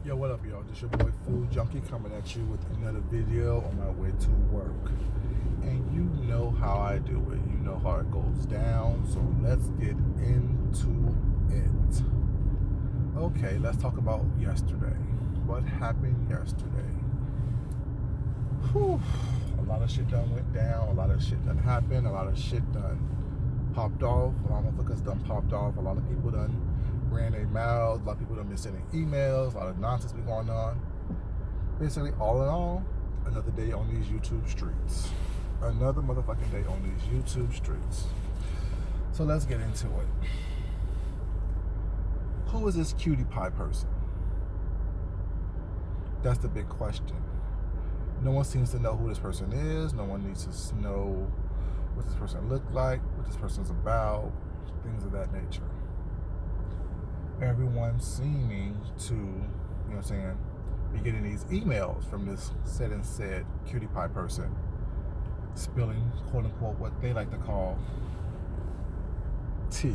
Yo, what up, y'all? This your boy Food Junkie coming at you with another video on my way to work. And you know how I do it. You know how it goes down. So let's get into it. Okay, let's talk about yesterday. What happened yesterday? Whew. A lot of shit done went down. A lot of shit done happened. A lot of shit done popped off. A lot of motherfuckers done popped off. A lot of people done ran their mouths. A lot of people done been sending emails. A lot of nonsense been going on. Basically, all in all, another day on these YouTube streets. Another motherfucking day on these YouTube streets. So let's get into it. Who is this cutie pie person? That's the big question. No one seems to know who this person is. No one needs to know what this person looked like, what this person's about, things of that nature. Everyone seeming to, you know what I'm saying, be getting these emails from this said and said cutie pie person, spilling, quote unquote, what they like to call tea.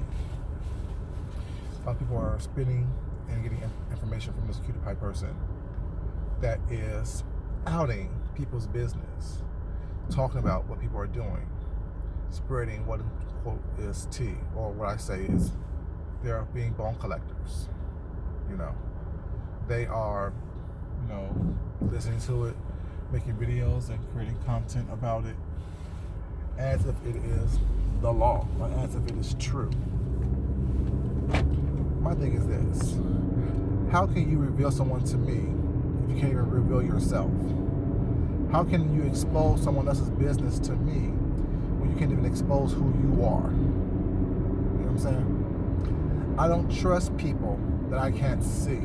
A lot of people are spinning and getting information from this cutie pie person that is outing people's business, talking about what people are doing, spreading what quote is tea, or what I say is they're being bone collectors. You know, they are, you know, listening to it, making videos and creating content about it as if it is the law, or as if it is true. My thing is this: how can you reveal someone to me if you can't even reveal yourself? How can you expose someone else's business to me when you can't even expose who you are? You know what I'm saying? I don't trust people that I can't see.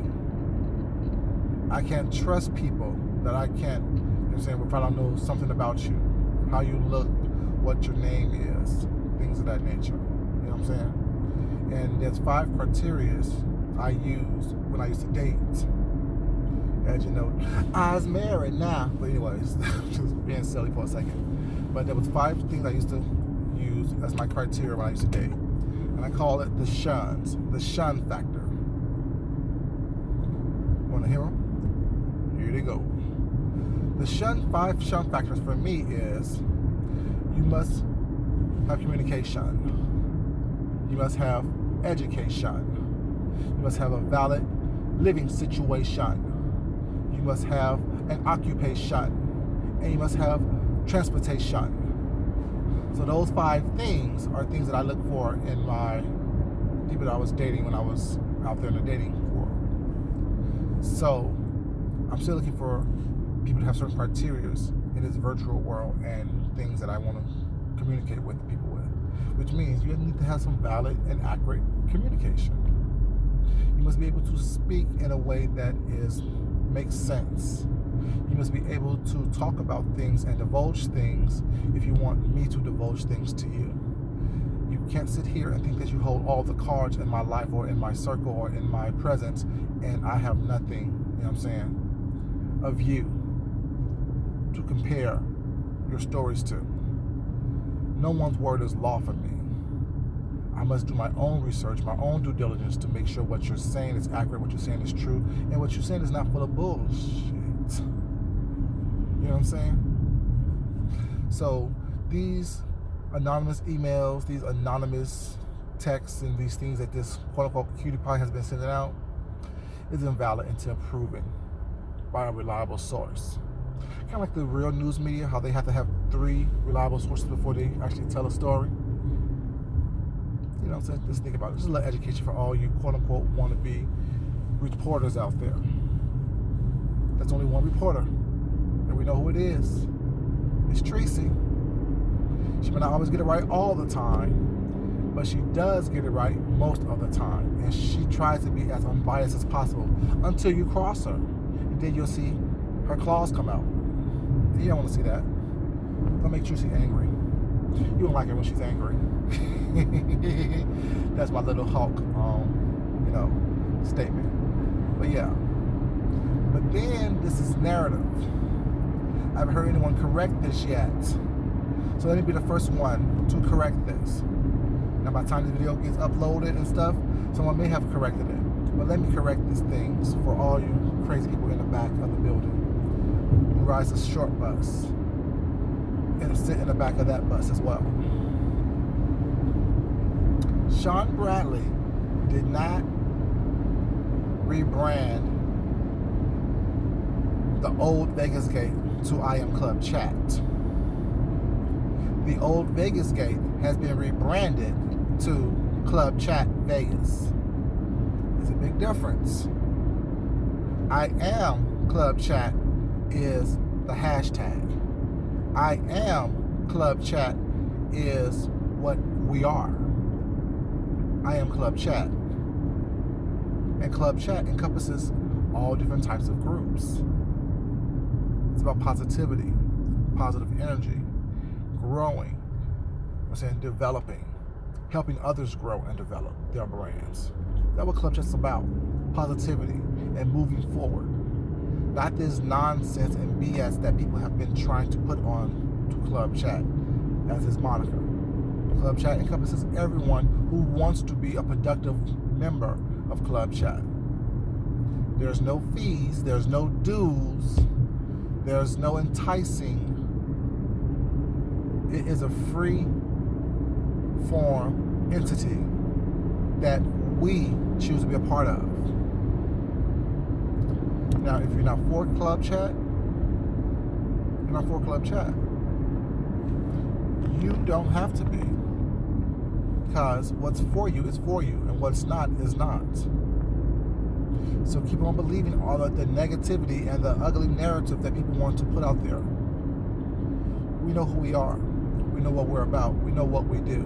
I can't trust people that I can't, you know what I'm saying, if I don't know something about you, how you look, what your name is, things of that nature. You know what I'm saying? And there's 5 criteria I used when I used to date. As you know, I was married now. But anyways, just being silly for a second. But there was 5 things I used to use as my criteria when I used to date. And I call it the shuns, the shun factor. Want to hear them? Here they go. The 5 shun factors for me is: you must have communication. You must have education. You must have a valid living situation. You must have an occupation, and you must have transportation. So those 5 things are things that I look for in my people that I was dating when I was out there in the dating world. So I'm still looking for people to have certain criteria in this virtual world and things that I want to communicate with people with, which means you need to have some valid and accurate communication. You must be able to speak in a way that makes sense. You must be able to talk about things and divulge things if you want me to divulge things to you. You can't sit here and think that you hold all the cards in my life or in my circle or in my presence and I have nothing, you know what I'm saying, of you to compare your stories to. No one's word is law for me. I must do my own research, my own due diligence to make sure what you're saying is accurate, what you're saying is true, and what you're saying is not full of bullshit. You know what I'm saying? So these anonymous emails, these anonymous texts, and these things that this quote-unquote cutie pie has been sending out is invalid until proven by a reliable source. Kind of like the real news media, how they have to have 3 reliable sources before they actually tell a story. You know what I'm saying? Just think about it. Just a little education for all you quote-unquote wannabe reporters out there. There's only one reporter, and we know who it is. It's Tracy. She may not always get it right all the time, but she does get it right most of the time. And she tries to be as unbiased as possible until you cross her. And then you'll see her claws come out. You don't want to see that. Don't make Tracy angry. You don't like her when she's angry. That's my little Hulk, you know, statement. But yeah. But then this is narrative. I haven't heard anyone correct this yet. So let me be the first one to correct this. Now by the time this video gets uploaded and stuff, someone may have corrected it. But let me correct these things for all all you crazy people in the back of the building who rides the short bus and sit in the back of that bus as well. Sean Bradley did not rebrand the old Vegas Gate to I Am Club Chat. The old Vegas Gate has been rebranded to Club Chat Vegas. There's a big difference. I Am Club Chat is the hashtag. I Am Club Chat is what we are. I Am Club Chat. And Club Chat encompasses all different types of groups. It's about positivity, positive energy, growing, developing, helping others grow and develop their brands. That's what Club Chat's about. Positivity and moving forward. Not this nonsense and BS that people have been trying to put on to Club Chat as his moniker. Club Chat encompasses everyone who wants to be a productive member of Club Chat. There's no fees, there's no dues, there's no enticing. It is a free form entity that we choose to be a part of. Now, if you're not for Club Chat, you're not for Club Chat. You don't have to be. Because what's for you is for you, and what's not is not. So keep on believing all of the negativity and the ugly narrative that people want to put out there. We know who we are. We know what we're about. We know what we do.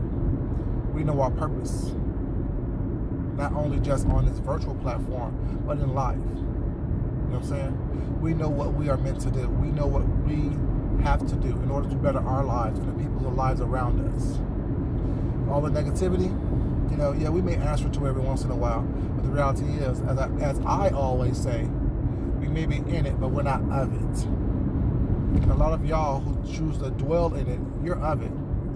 We know our purpose. Not only just on this virtual platform, but in life. You know what I'm saying? We know what we are meant to do. We know what we have to do in order to better our lives and the people's lives around us. All the negativity, we may answer to every once in a while, but the reality is, as I always say, we may be in it, but we're not of it. And a lot of y'all who choose to dwell in it, you're of it.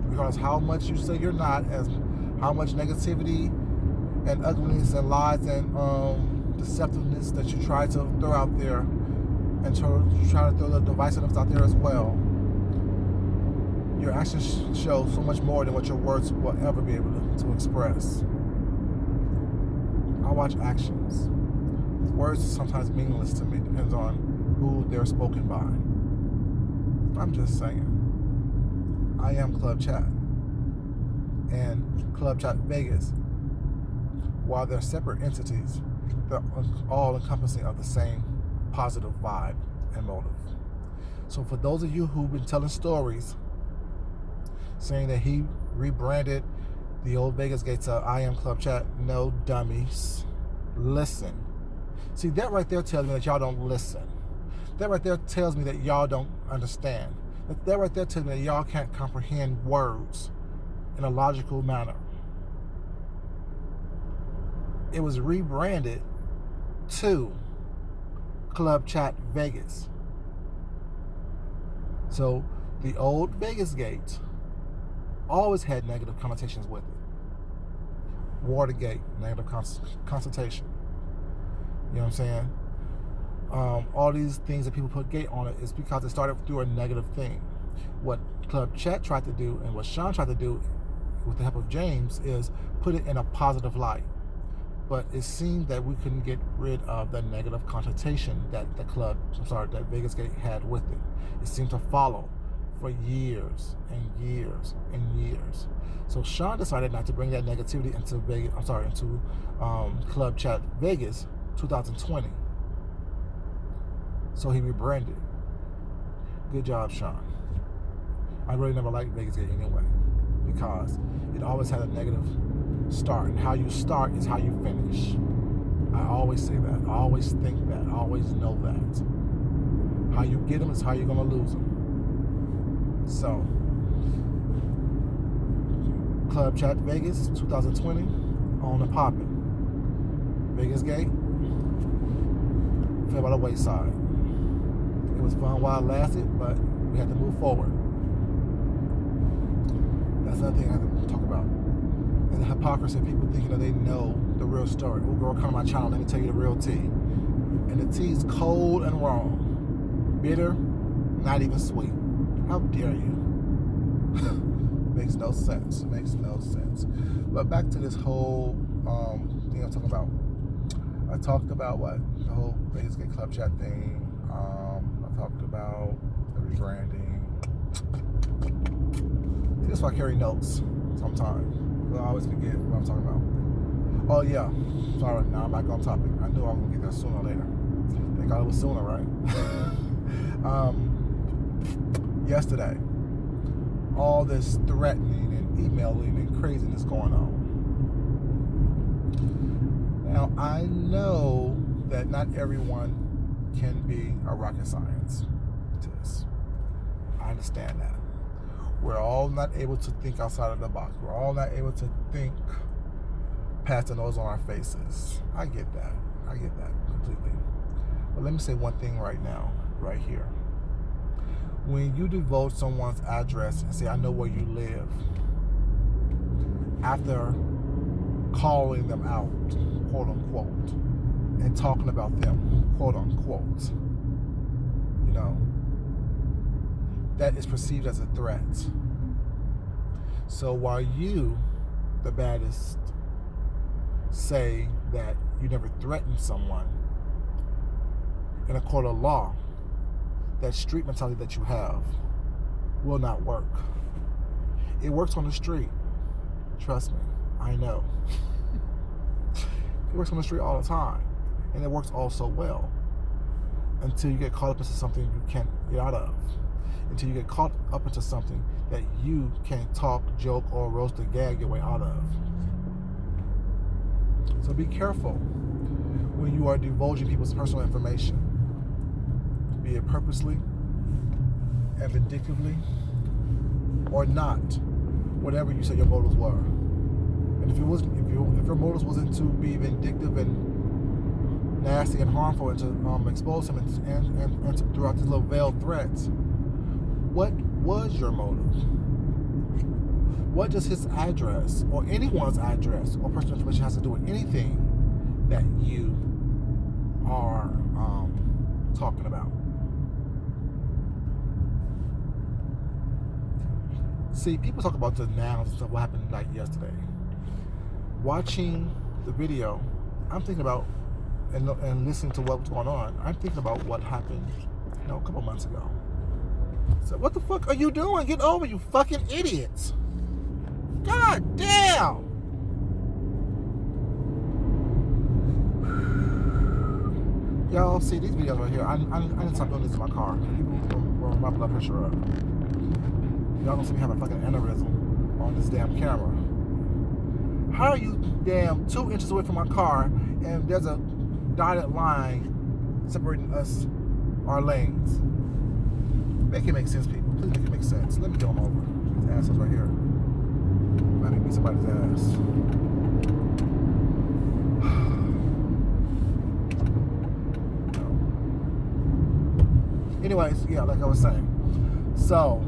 Because how much you say you're not, as how much negativity and ugliness and lies and deceptiveness that you try to throw out there, and try to throw the divisiveness out there as well. Your actions show so much more than what your words will ever be able to express. I watch actions. Words are sometimes meaningless to me, depends on who they're spoken by. I'm just saying. I Am Club Chat and Club Chat Vegas, while they're separate entities, they're all encompassing of the same positive vibe and motive. So for those of you who've been telling stories saying that he rebranded the old Vegas Gate to I Am Club Chat, no, dummies. Listen. See, that right there tells me that y'all don't listen. That right there tells me that y'all don't understand. That right there tells me that y'all can't comprehend words in a logical manner. It was rebranded to Club Chat Vegas. So the old Vegas Gate always had negative connotations with it. Watergate, negative connotation. You know what I'm saying? All these things that people put gate on it is because it started through a negative thing. What Club Chat tried to do and what Sean tried to do with the help of James is put it in a positive light. But it seemed that we couldn't get rid of the negative connotation that that Vegas Gate had with it. It seemed to follow for years and years and years. So Sean decided not to bring that negativity into Club Chat Vegas 2020. So he rebranded. Good job, Sean. I really never liked Vegas Gate anyway, because it always had a negative start, and how you start is how you finish. I always say that. I always think that. I always know that. How you get them is how you're gonna lose them. So, Club Chat Vegas 2020 on the poppin'. Vegas Gate fell by the wayside. It was fun while it lasted, but we had to move forward. That's another thing I have to talk about. And the hypocrisy of people thinking that they know the real story. Oh, girl, come to my channel, let me tell you the real tea. And the The tea is cold and wrong. Bitter, not even sweet. How dare you? Makes no sense. Makes no sense. But back to this whole thing I'm talking about. I talked about what? The whole Basegate Club Chat thing. I talked about the rebranding. See, that's why I carry notes sometimes. I always forget what I'm talking about. Oh yeah. Sorry, now I'm back on topic. I knew I was gonna get there sooner or later. Thank God it was sooner, right? Yesterday, all this threatening and emailing and craziness going on. Now, I know that not everyone can be a rocket science to this. I understand that. We're all not able to think outside of the box. We're all not able to think past the nose on our faces. I get that. I get that completely. But let me say one thing right now, right here. When you divulge someone's address and say, I know where you live, after calling them out, quote unquote, and talking about them, quote unquote, you know, that is perceived as a threat. So while you, the baddest, say that you never threatened someone, in a court of law, that street mentality that you have will not work. It works on the street. Trust me, I know. It works on the street all the time. And it works all so well. Until you get caught up into something you can't get out of. Until you get caught up into something that you can't talk, joke, or roast or gag your way out of. So be careful when you are divulging people's personal information. Be it purposely and vindictively or not, whatever you say your motives were. And if your motives wasn't to be vindictive and nasty and harmful and to expose him and to throw out these little veiled threats, what was your motive? What does his address or anyone's address or personal information has to do with anything that you are talking about? See, people talk about the nouns and stuff, what happened like yesterday. Watching the video, I'm thinking about, and listening to what was going on, I'm thinking about what happened, a couple months ago. So what the fuck are you doing? Get over, you fucking idiots. God damn. Y'all see these videos right here. I need to stop doing this in my car. People will my blood pressure up. Y'all don't see me have a fucking aneurysm on this damn camera. How are you damn 2 inches away from my car and there's a dotted line separating us, our lanes? Make it make sense, people. Please make it make sense. Let me go over. These assholes right here. Might make me somebody's ass. No. Anyways, yeah, like I was saying. So,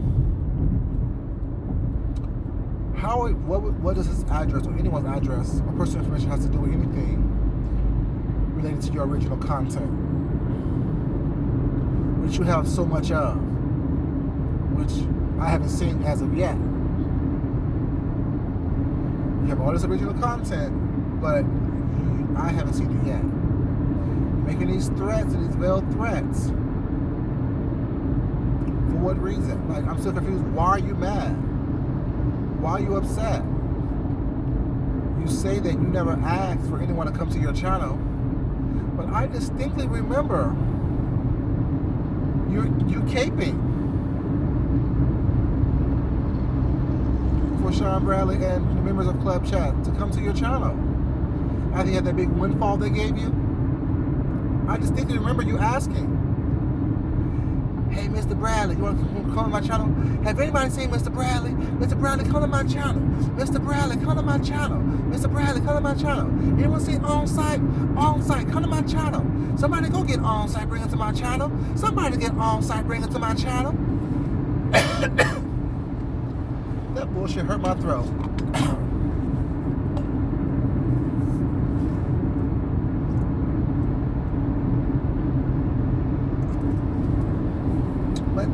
what does his address or anyone's address or personal information has to do with anything related to your original content, which you have so much of, which I haven't seen as of yet. You have all this original content, but I haven't seen it yet. You're making these threats and these veiled threats. For what reason? Like, I'm still confused. Why are you mad? Why are you upset? You say that you never asked for anyone to come to your channel, but I distinctly remember you caping for Sean Bradley and the members of Club Chat to come to your channel. After you had that big windfall they gave you, I distinctly remember you asking, hey, Mr. Bradley, you want to come to my channel? Have anybody seen Mr. Bradley? Mr. Bradley, come to my channel. Mr. Bradley, come to my channel. Mr. Bradley, come to my channel. Anyone see On-Site? On-Site, come to my channel. Somebody go get On-Site, bring it to my channel. Somebody get On-Site, bring it to my channel. That bullshit hurt my throat.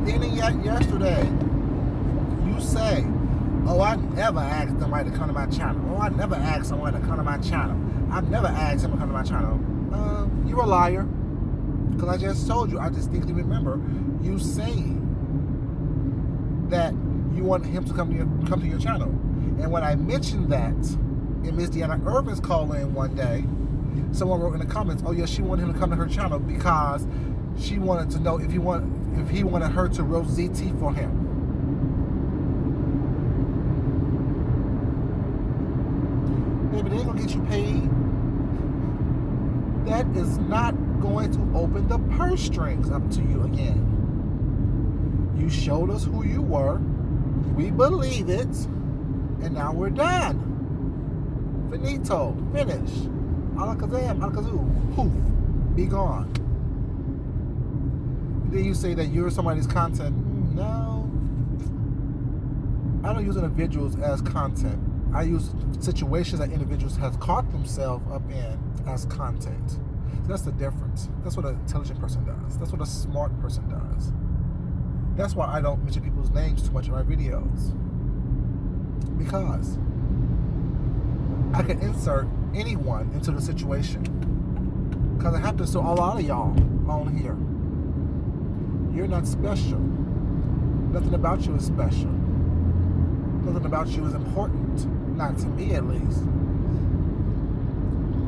then and yet yesterday, you say, oh, I never asked somebody to come to my channel. Oh, I never asked someone to come to my channel. I've never asked him to come to my channel. You're a liar. Because I just told you, I distinctly remember you saying that you wanted him to come to your channel. And when I mentioned that in Miss Deanna Irvin's call-in one day, someone wrote in the comments, oh yeah, she wanted him to come to her channel because she wanted to know if he wanted her to roast ZT for him. Baby, they ain't gonna get you paid. That is not going to open the purse strings up to you again. You showed us who you were. We believe it. And now we're done. Finito. Finish. Alakazam. Alakazoo. Poof. Be gone. Then you say that you're somebody's content. No. I don't use individuals as content. I use situations that individuals have caught themselves up in as content. So that's the difference. That's what an intelligent person does. That's what a smart person does. That's why I don't mention people's names too much in my videos. Because I can insert anyone into the situation. Because it happens to a lot of y'all on here. You're not special. Nothing about you is special. Nothing about you is important. Not to me, at least.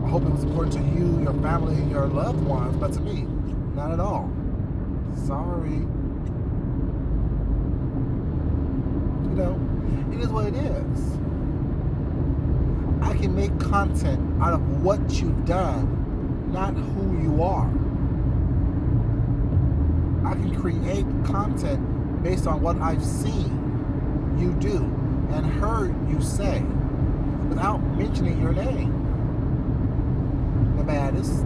I hope it was important to you, your family, and your loved ones, but to me, not at all. Sorry. You know, it is what it is. I can make content out of what you've done, not who you are. I can create content based on what I've seen you do and heard you say without mentioning your name. The baddest.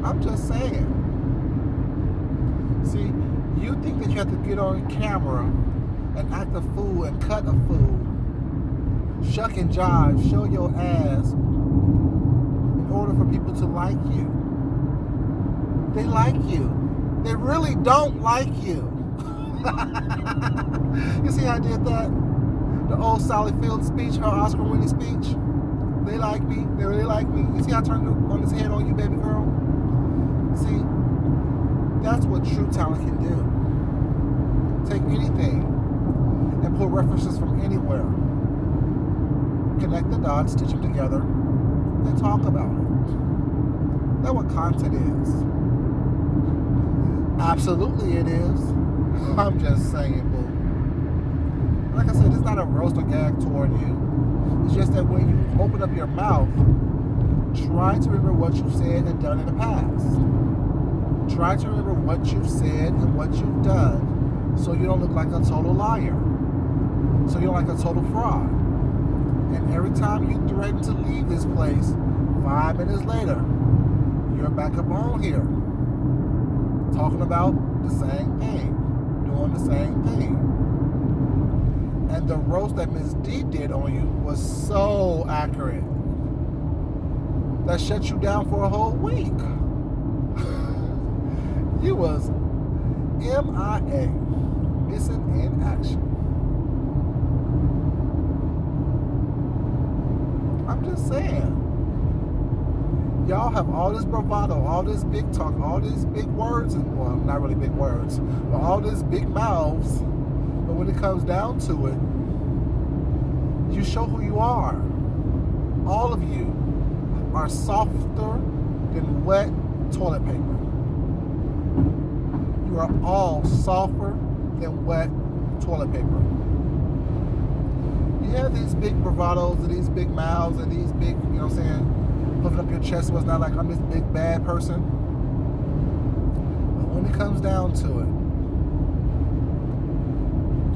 I'm just saying. See, you think that you have to get on camera and act a fool and cut a fool, shuck and jive, show your ass in order for people to like you. They like you. They really don't like you. You see how I did that? The old Sally Fields speech, her Oscar-winning speech. They like me. They really like me. You see how I turned on his head on you, baby girl? See, that's what true talent can do. Take anything and pull references from anywhere. Connect the dots, stitch them together, and talk about it. That's what content is. Absolutely it is. I'm just saying, boo. Like I said, it's not a roast or gag toward you. It's just that when you open up your mouth, try to remember what you've said and done in the past. Try to remember what you've said and what you've done so you don't look like a total liar. So you don't look like a total fraud. And every time you threaten to leave this place, 5 minutes later, you're back up on here. Talking about the same thing. Doing the same thing. And the roast that Ms. D did on you was so accurate. That shut you down for a whole week. You was MIA, missing in action. I'm just saying. Y'all have all this bravado, all this big talk, all these big words, and well, not really big words, but all these big mouths. But when it comes down to it, you show who you are. All of you are softer than wet toilet paper. You are all softer than wet toilet paper. You have these big bravados and these big mouths and these big, you know what I'm saying, puffing up your chest was not like I'm this big bad person. But when it comes down to it,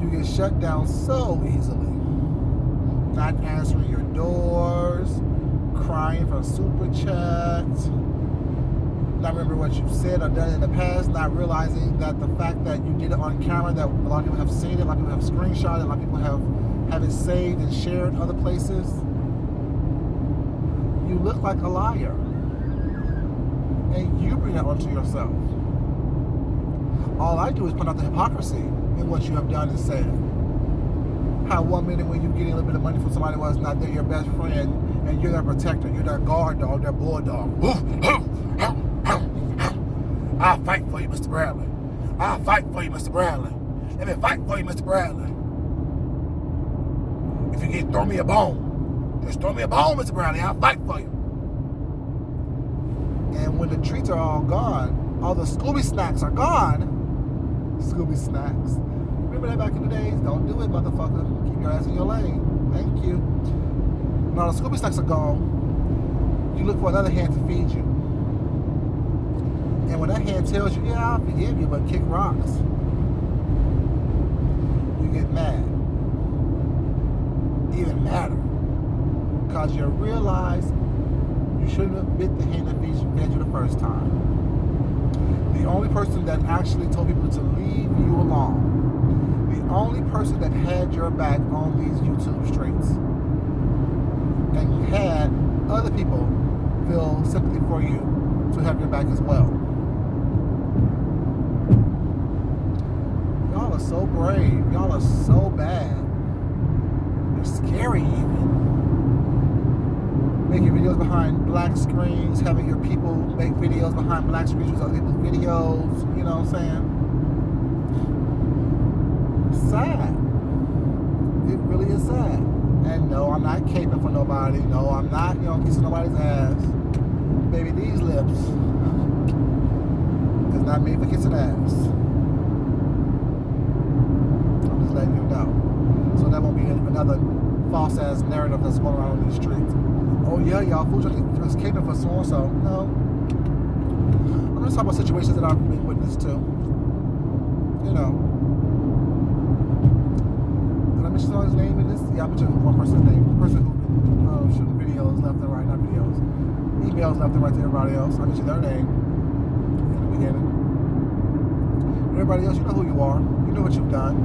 you get shut down so easily. Not answering your doors, crying from super chats, not remember what you've said or done in the past, not realizing that the fact that you did it on camera, that a lot of people have seen it, a lot of people have screenshot it, a lot of people have it saved and shared other places. You look like a liar. And you bring that onto yourself. All I do is point out the hypocrisy in what you have done and said. How 1 minute when you get a little bit of money from somebody was not there, your best friend, and you're their protector, you're their guard dog, their bulldog. I'll fight for you, Mr. Bradley. I'll fight for you, Mr. Bradley. Let me fight for you, Mr. Bradley. If you can throw me a bone, just throw me a bone, Mr. Bradley. I'll fight for you. And when the treats are all gone, all the Scooby snacks are gone. Scooby snacks. Remember that back in the days? Don't do it, motherfucker. Keep your ass in your lane. Thank you. When all the Scooby snacks are gone, you look for another hand to feed you. And when that hand tells you, yeah, I'll forgive you, but kick rocks, you get mad. Even madder. Because you realize you shouldn't have bit the hand that fed you the first time. The only person that actually told people to leave you alone, the only person that had your back on these YouTube streets and had other people feel sympathy for you to have your back as well. Y'all are so brave. Y'all are so bad. You're scary even. Making videos behind black screens, having your people make videos behind black screens with other people's videos, you know what I'm saying? Sad. It really is sad. And no, I'm not caping for nobody. No, I'm not, kissing nobody's ass. Baby, these lips is not made for kissing ass. I'm just letting you know. So that won't be another false ass narrative that's going around on these streets. Oh yeah, y'all, fools are just caping for so-and-so. No. I'm just talking about situations that I've been witness to. You know. Did I mention someone's name in this? Yeah, I mentioned one person's name. The person who's been shooting videos left and right, not videos. Emails left and right to everybody else. I mentioned their name in the beginning. Everybody else, you know who you are. You know what you've done.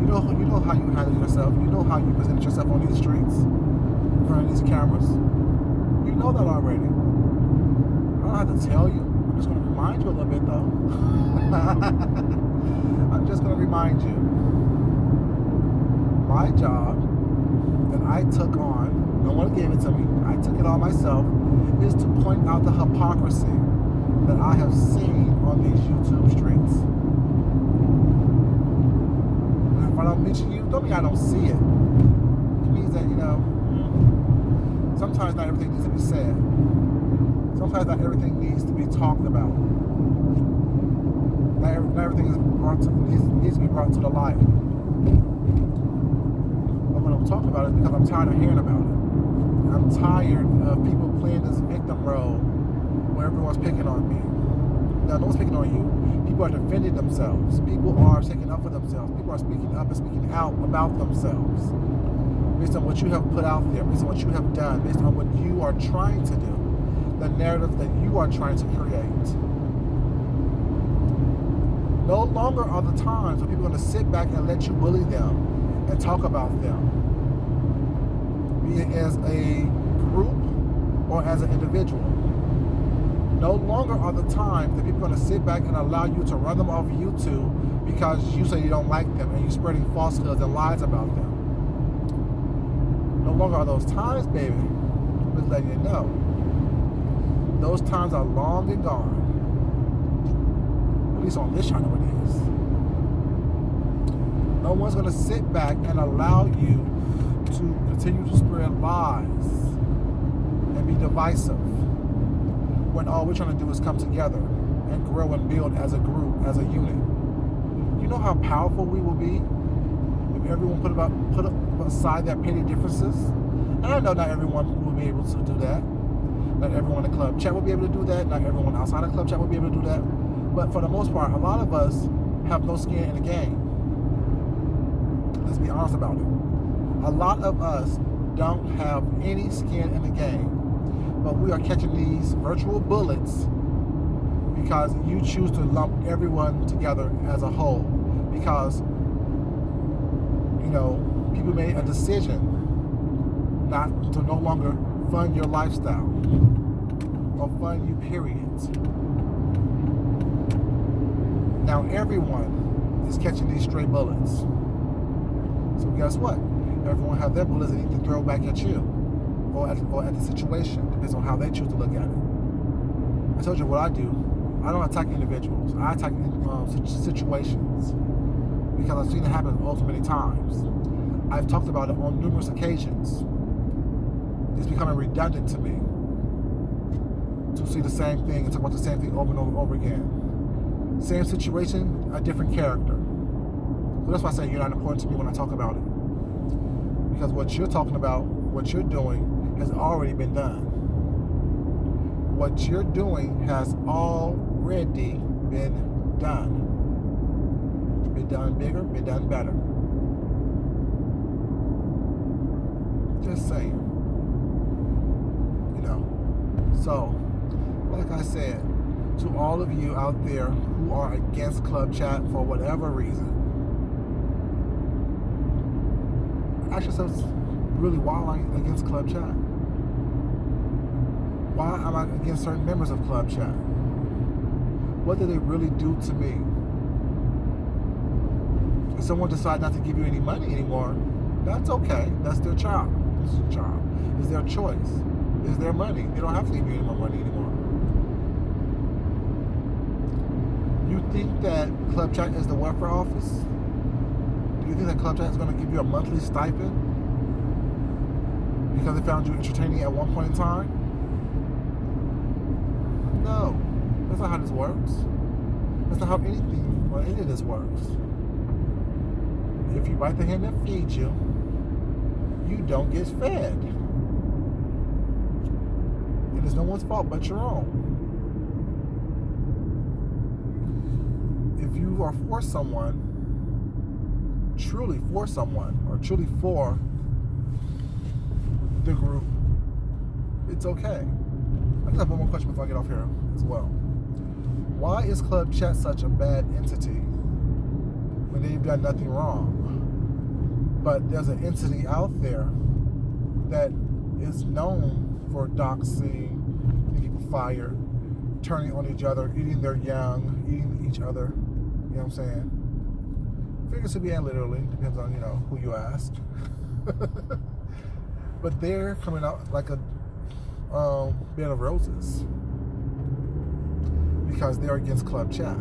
You know how you handle yourself. You know how you presented yourself on these streets, in front of these cameras. You know that already. I don't have to tell you. I'm just going to remind you a little bit, though. I'm just going to remind you. My job that I took on, no one gave it to me, I took it on myself, is to point out the hypocrisy that I have seen on these YouTube streets. And if I don't mention you, don't mean I don't see it. It means that, sometimes not everything needs to be said. Sometimes not everything needs to be talked about. Not everything needs to be brought to the light. But when I'm talking about it, it's because I'm tired of hearing about it. I'm tired of people playing this victim role where everyone's picking on me. Now, no one's picking on you. People are defending themselves. People are sticking up for themselves. People are speaking up and speaking out about themselves. Based on what you have put out there, based on what you have done, based on what you are trying to do, the narrative that you are trying to create. No longer are the times when people are going to sit back and let you bully them and talk about them, be it as a group or as an individual. No longer are the times that people are going to sit back and allow you to run them off of YouTube because you say you don't like them and you're spreading falsehoods and lies about them. No longer are those times, baby. I'm just letting you know. Those times are long and gone. At least on this channel it is. No one's going to sit back and allow you to continue to spread lies and be divisive when all we're trying to do is come together and grow and build as a group, as a unit. You know how powerful we will be if everyone put aside their petty differences? And I know not everyone will be able to do that. Not everyone in the club chat will be able to do that. Not everyone outside the club chat will be able to do that. But for the most part, a lot of us have no skin in the game. Let's be honest about it. A lot of us don't have any skin in the game. But we are catching these virtual bullets because you choose to lump everyone together as a whole. Because, people made a decision not to no longer fund your lifestyle or fund you, period. Now everyone is catching these stray bullets. So guess what? Everyone have their bullets they need to throw back at you or at the situation. Depends on how they choose to look at it. I told you what I do. I don't attack individuals. I attack situations because I've seen it happen also many times. I've talked about it on numerous occasions. It's becoming redundant to me to see the same thing and talk about the same thing over and over and over again. Same situation, a different character. So that's why I say you're not important to me when I talk about it. Because what you're talking about, what you're doing, has already been done. What you're doing has already been done. Been done bigger, been done better. Just saying. You know. So, like I said, to all of you out there who are against Club Chat for whatever reason, ask yourselves, really, why am I against Club Chat? Why am I against certain members of Club Chat? What did they really do to me? If someone decides not to give you any money anymore, that's okay. That's their job. It's their job. It's their choice. It's their money. They don't have to give you any more money anymore. You think that Club Chat is the welfare office? Do you think that Club Chat is going to give you a monthly stipend because they found you entertaining at one point in time? No, that's not how this works. That's not how anything or any of this works. If you bite the hand that feeds you, you don't get fed. And it's no one's fault but your own. If you are for someone, truly for someone, or truly for the group, it's okay. I just have one more question before I get off here as well. Why is Club Chat such a bad entity when they've done nothing wrong? But there's an entity out there that is known for doxing, getting people fired, turning on each other, eating their young, eating each other. You know what I'm saying? Figuratively and literally, depends on, who you ask. But they're coming out like a bed of roses because they're against Club Chat.